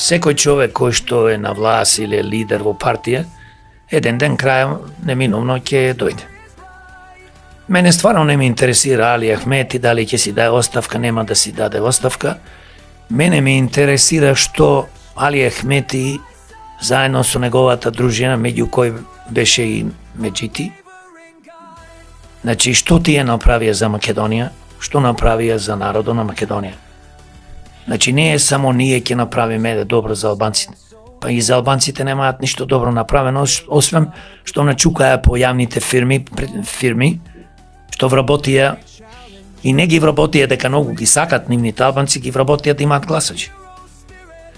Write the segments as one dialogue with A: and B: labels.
A: секој човек кој што е на власт или е лидер во партија, еден ден крај неминовно ќе дојде. Мене стварно не ме интересира Али Ахмети, дали ќе си даде оставка, нема да си даде оставка. Мене ме интересира што Али Ахмети заедно со неговата дружина, меѓу кој беше и Меджити, значи што тие направија за Македонија, што направија за народот на Македонија. Значи не е само ние ќе направиме добро за албанците, па и за албанците немаат ништо добро направено, освен што начукаја по јавните фирми, што вработија и не ги вработија дека многу ги сакат нивните албанци, ги вработија да имаат гласачи.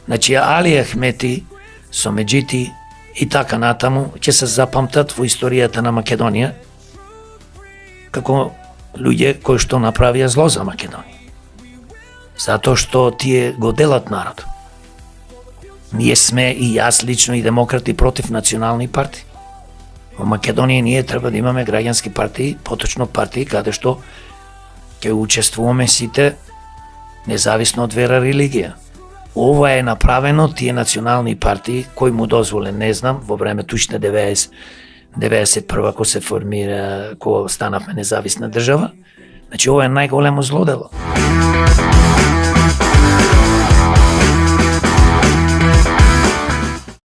A: Значи Али Ахмети со Меджити и така натаму ќе се запамтат во историјата на Македонија како луѓе кои што направија зло за Македонија. Затоа што тие го делат народ. Ние сме и јас лично и демократи против национални партии. Во Македонија ние треба да имаме граѓански партии, поточно партии каде што ќе учествуваме сите независно од вера, религија. Ова е направено, тие национални партии, кој му дозволен, не знам, во времето уште 91 кога се формира, кога станавме независна држава. Значи ова е најголемо злодело.